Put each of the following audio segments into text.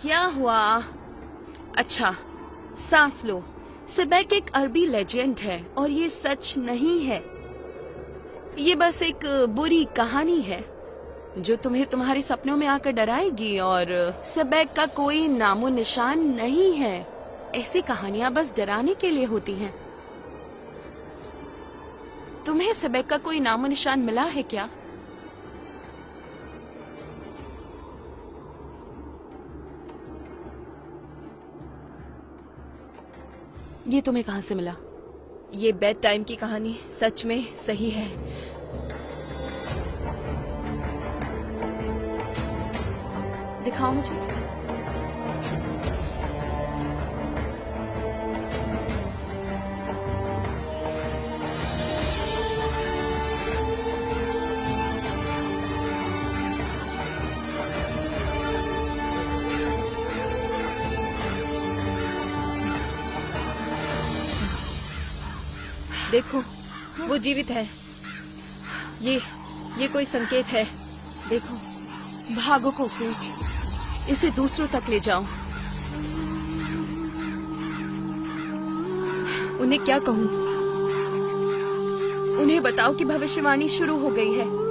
क्या हुआ? अच्छा, सांस लो। सेबेक एक अरबी लेजेंड है और ये सच नहीं है। ये बस एक बुरी कहानी है जो तुम्हें तुम्हारे सपनों में आकर डराएगी, और सेबेक का कोई नामो निशान नहीं है। ऐसी कहानियां बस डराने के लिए होती हैं। तुम्हें सेबेक का कोई नामो निशान मिला है क्या? ये तुम्हें कहाँ से मिला? ये बेड टाइम की कहानी सच में सही है। दिखाओ मुझे। देखो, वो जीवित है। ये कोई संकेत है। देखो। भागो कोफू, इसे दूसरों तक ले जाओ। उन्हें क्या कहूँ? उन्हें बताओ कि भविष्यवाणी शुरू हो गई है।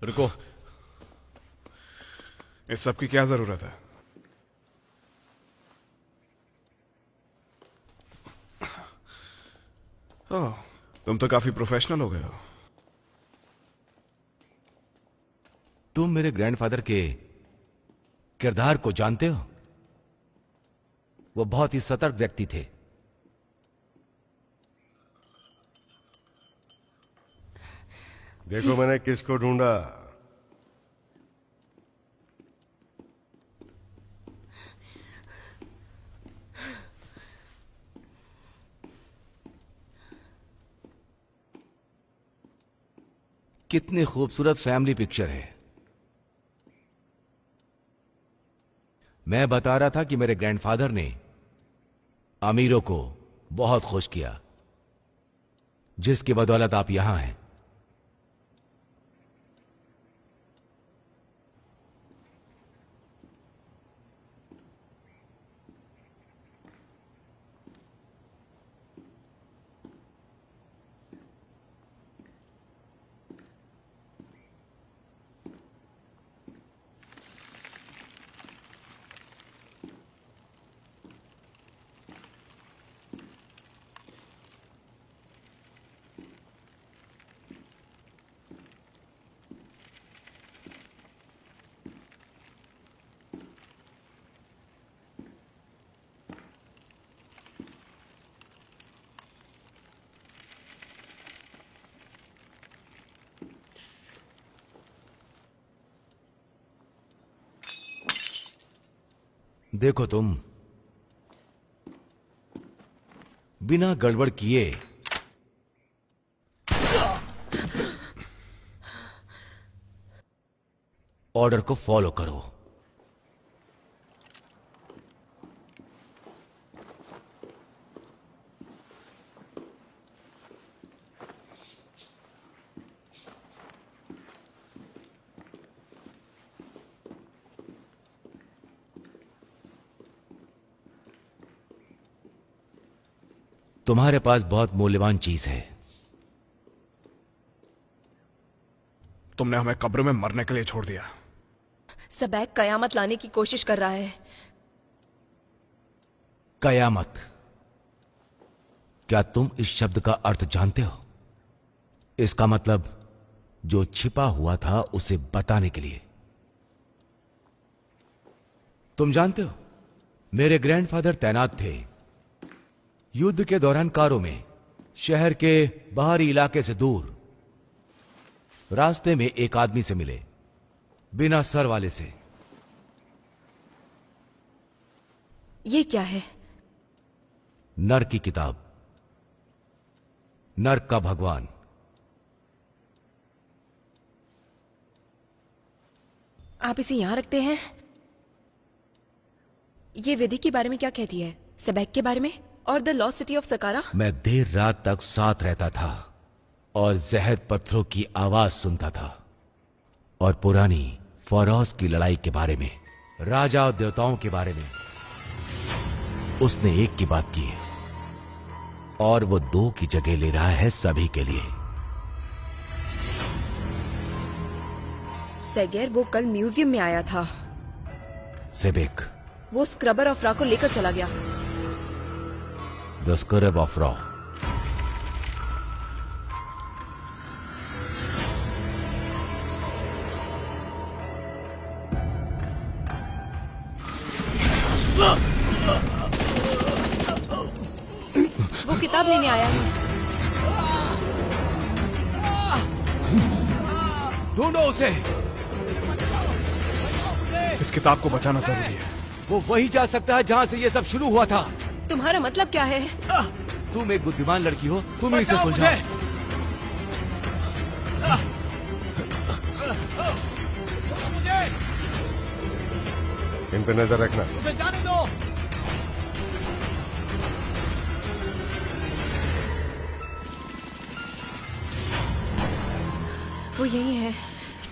रुको, इस सब की क्या जरूरत है? ओह, तुम तो काफी प्रोफेशनल हो गए हो। तुम मेरे ग्रैंडफादर के किरदार को जानते हो? वो बहुत ही सतर्क व्यक्ति थे। देखो मैंने किसको ढूंढा। कितनी खूबसूरत फैमिली पिक्चर है। मैं बता रहा था कि मेरे ग्रैंडफादर ने अमीरों को बहुत खुश किया, जिसकी बदौलत आप यहां हैं। देखो, तुम बिना गड़बड़ किए ऑर्डर को फॉलो करो। तुम्हारे पास बहुत मूल्यवान चीज है। तुमने हमें कब्र में मरने के लिए छोड़ दिया। सेबेक कयामत लाने की कोशिश कर रहा है। कयामत? क्या तुम इस शब्द का अर्थ जानते हो? इसका मतलब जो छिपा हुआ था उसे बताने के लिए। तुम जानते हो, मेरे ग्रैंडफादर तैनात थे युद्ध के दौरान कारों में, शहर के बाहरी इलाके से दूर। रास्ते में एक आदमी से मिले, बिना सर वाले से। ये क्या है? नर की किताब, नर का भगवान। आप इसे यहां रखते हैं? ये विधि के बारे में क्या कहती है? सेबेक के बारे में और द लॉस्ट सिटी ऑफ सकारा? मैं देर रात तक साथ रहता था और जहर पत्थरों की आवाज सुनता था और पुरानी फौरोज की लड़ाई के बारे में, राजा और देवताओं के बारे में। उसने एक की बात की है और वो दो की जगह ले रहा है सभी के लिए। सेगेर, वो कल म्यूजियम में आया था। सेबेक, वो स्क्रबर ऑफ रॉ को लेकर चला गया। The scrub of raw. वो किताब लेने आया है। ढूंढो उसे। इस किताब को बचाना जरूरी है। वो वही जा सकता है जहां से ये सब शुरू हुआ था। तुम्हारा मतलब क्या है? तुम एक बुद्धिमान लड़की हो, तुम ही इसे सुलझाओ। इन पे नजर रखना। मुझे जाने दो। वो यही है।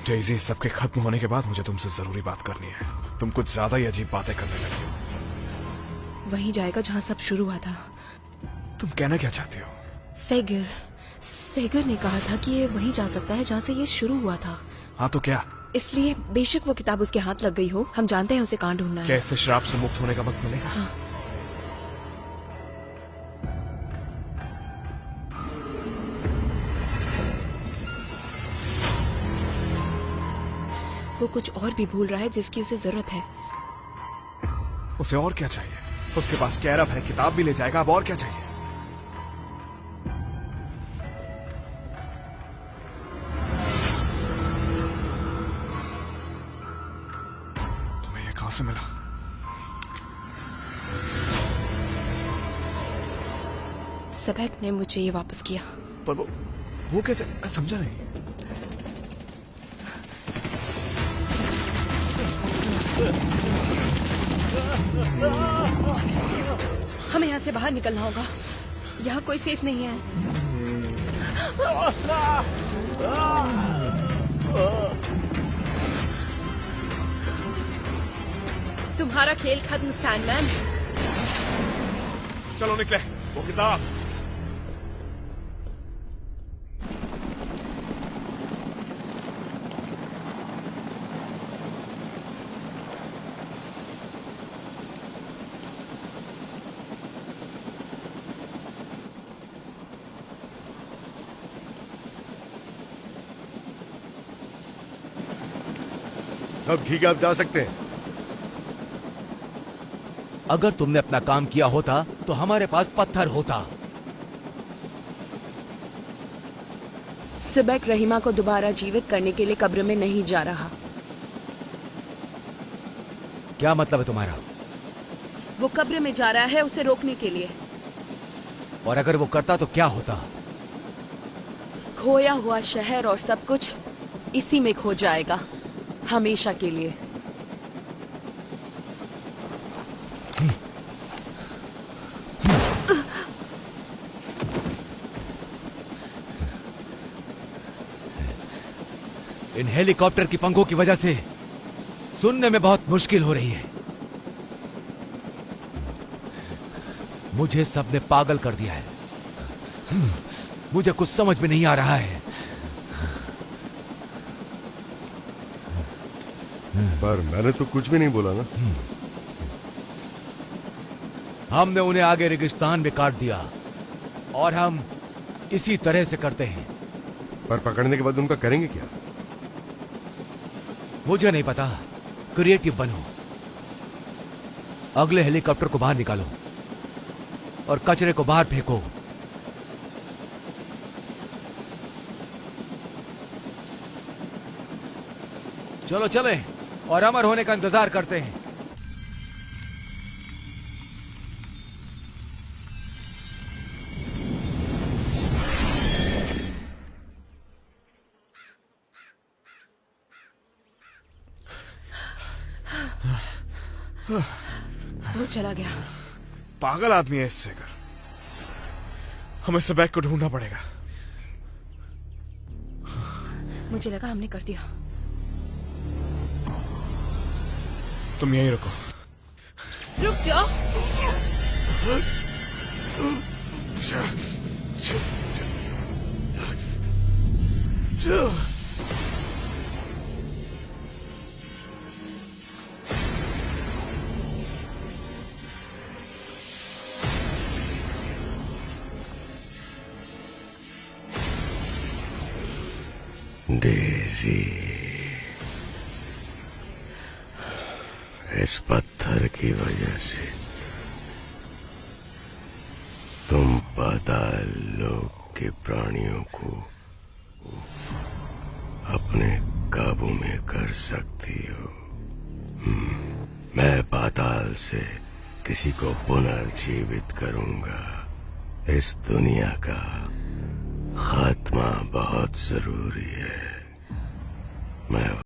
डेज़ी, सबके खत्म होने के बाद मुझे तुमसे जरूरी बात करनी है। तुम कुछ ज्यादा ही अजीब बातें करने लगी हो। वही जाएगा जहां सब शुरू हुआ था। तुम कहना क्या चाहती हो? सेगर ने कहा था कि ये वही जा सकता है जहां से ये शुरू हुआ था। हाँ तो क्या? इसलिए बेशक वो किताब उसके हाथ लग गई हो, हम जानते हैं उसे कहां ढूंढना है। क्या इससे श्राप से मुक्त होने का वक्त मिलेगा? हाँ। वो कुछ और भी भूल रहा है जिसकी उसे जरूरत है। उसे और क्या चाहिए? उसके पास कैरब है, किताब भी ले जाएगा, अब और क्या चाहिए? तुम्हें ये कहां से मिला? सेबेक ने मुझे ये वापस किया। पर वो कैसे? मैं समझा नहीं। हमें यहाँ से बाहर निकलना होगा। यहाँ कोई सेफ नहीं है। तुम्हारा खेल खत्म, सैंडमैन। चलो निकले। वो किताब। सब ठीक है, आप जा सकते हैं। अगर तुमने अपना काम किया होता तो हमारे पास पत्थर होता। सेबेक रहीमा को दोबारा जीवित करने के लिए कब्र में नहीं जा रहा। क्या मतलब है तुम्हारा? वो कब्र में जा रहा है उसे रोकने के लिए। और अगर वो करता तो क्या होता? खोया हुआ शहर और सब कुछ इसी में खो जाएगा, हमेशा के लिए। इन हेलीकॉप्टर की पंखों की वजह से सुनने में बहुत मुश्किल हो रही है। मुझे सबने पागल कर दिया है। मुझे कुछ समझ में नहीं आ रहा है। पर मैंने तो कुछ भी नहीं बोला ना। हमने उन्हें आगे रेगिस्तान में काट दिया और हम इसी तरह से करते हैं। पर पकड़ने के बाद उनका करेंगे क्या? मुझे नहीं पता। क्रिएटिव बनो। अगले हेलीकॉप्टर को बाहर निकालो और कचरे को बाहर फेंको। चलो चलें और अमर होने का इंतजार करते हैं। वो चला गया। पागल आदमी है इससे कर। हमें सबैक को ढूंढना पड़ेगा। मुझे लगा हमने कर दिया। तुम यहीं रुको। रुक जाओ। डेजी, इस पत्थर की वजह से तुम पाताल लोक के प्राणियों को अपने काबू में कर सकती हो। मैं पाताल से किसी को पुनर्जीवित करूंगा। इस दुनिया का खात्मा बहुत जरूरी है। मैं